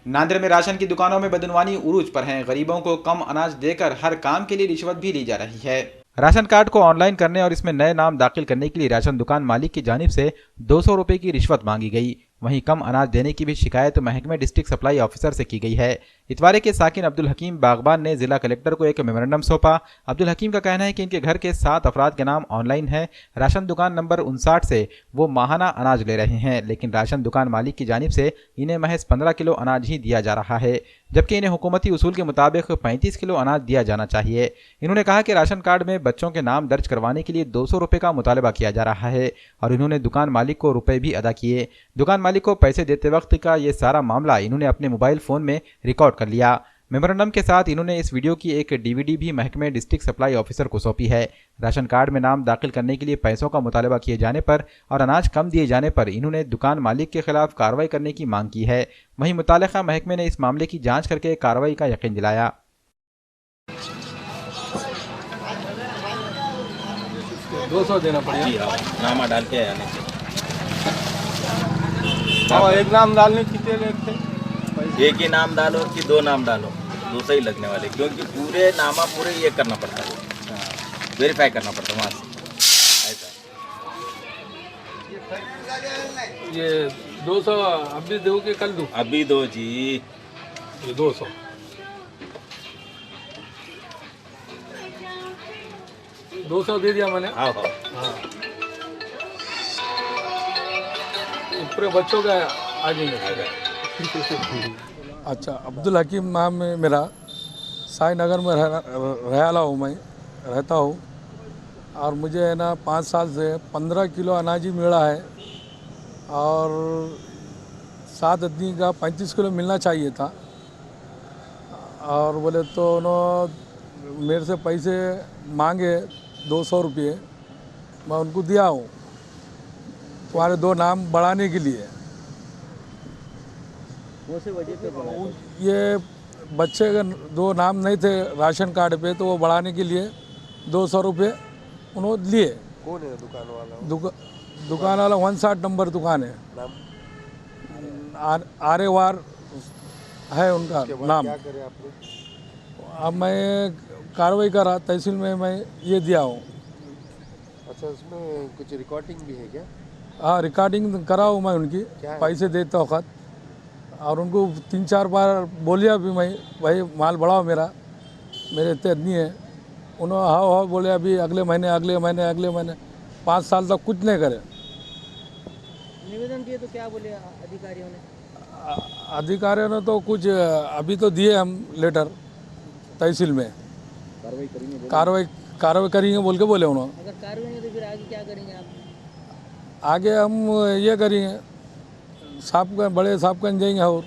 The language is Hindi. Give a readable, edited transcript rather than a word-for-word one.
नांदेड़ में राशन की दुकानों में बदनवानी उरूज पर है। गरीबों को कम अनाज देकर हर काम के लिए रिश्वत भी ली जा रही है। राशन कार्ड को ऑनलाइन करने और इसमें नए नाम दाखिल करने के लिए राशन दुकान मालिक की जानिब से 200 रुपए की रिश्वत मांगी गई। वहीं कम अनाज देने की भी शिकायत महकमे डिस्ट्रिक्ट सप्लाई ऑफिसर से की गई है। इतवारे के साकिन अब्दुल हकीम बागबान ने जिला कलेक्टर को एक मेमोरेंडम सौंपा। अब्दुल हकीम का कहना है कि इनके घर के 7 अफराद के नाम ऑनलाइन है। राशन दुकान नंबर 59 से वो माहाना अनाज ले रहे हैं, लेकिन राशन दुकान मालिक की जानिब से इन्हें महज 15 किलो अनाज ही दिया जा रहा है, जबकि इन्हें हुकूमती उसूल के मुताबिक 35 किलो अनाज दिया जाना चाहिए। इन्होंने कहा कि राशन कार्ड में बच्चों के नाम दर्ज करवाने के लिए 200 रुपए का मुतालबा किया जा रहा है और इन्होंने दुकान मालिक को रुपए भी अदा किए। दुकान मालिक को पैसे देते वक्त का ये सारा मामला इन्होंने अपने मोबाइल फोन में रिकॉर्ड कर लिया। मेमोरेंडम के साथ इन्होंने इस वीडियो की एक डीवीडी भी महकमे डिस्ट्रिक्ट सप्लाई ऑफिसर को सौंपी है। राशन कार्ड में नाम दाखिल करने के लिए पैसों का मुतालबा किए जाने पर और अनाज कम दिए जाने पर इन्होंने दुकान मालिक के खिलाफ कार्रवाई करने की मांग की है। वहीं मुतालिका महकमे ने इस मामले की जांच करके कार्रवाई का यकीन दिलाया। 200 देना पड़ेगा जी हाँ, नामा डाल के आने से। हाँ, एक नाम डालने कितने लगते? एक ही नाम डालो कि 2 नाम डालो, 200 ही लगने वाले, क्योंकि पूरे नामा पूरे ये करना पड़ता है, वेरीफाई करना पड़ता है वहाँ से ऐसा। ये 200 अभी दो के कल दूँ? अभी दो जी। ये 200 200 दे दिया मैंने। हाँ हाँ हाँ, पूरे बच्चों का आ जाएंगे। अच्छा, अब्दुल हकीम नाम है मेरा। साई नगर में रहला हूँ, मैं रहता हूँ और मुझे है ना 5 साल से 15 किलो अनाज ही मिला है और 7 आदमी का 35 किलो मिलना चाहिए था। और बोले तो उन्होंने मेरे से पैसे मांगे 200 रुपये, मैं उनको दिया हूँ तुम्हारे 2 नाम बढ़ाने के लिए। ये बच्चे के 2 नाम नहीं थे राशन कार्ड पे, तो वो बढ़ाने के लिए 200 रुपये उन्होंने लिए। कौन है दुकान वाला? दुकान वाला 59 नंबर दुकान है। आरेवार है उनका नाम। क्या करे आपने? अब मैं कार्रवाई करा, तहसील में मैं ये दिया हूँ। अच्छा, उसमें कुछ रिकॉर्डिंग भी है क्या? हाँ, रिकॉर्डिंग करा हूँ मैं उनकी पैसे देते वक्त, और उनको 3-4 बार बोलिया भी मैं, भाई माल बढ़ाओ मेरे इतने आदमी है। उन्होंने हाँ बोले अभी अगले महीने 5 साल तक कुछ नहीं करे। निवेदन दिए तो क्या बोले अधिकारियों ने? अधिकारियों ने तो कुछ अभी तो दिए हम लेटर तहसील में, कार्रवाई करेंगे बोल के बोले उन्होंने। अगर कार्रवाई नहीं तो फिर आगे क्या करेंगे आप? आगे हम ये करेंगे, बड़े साहब जाएंगे और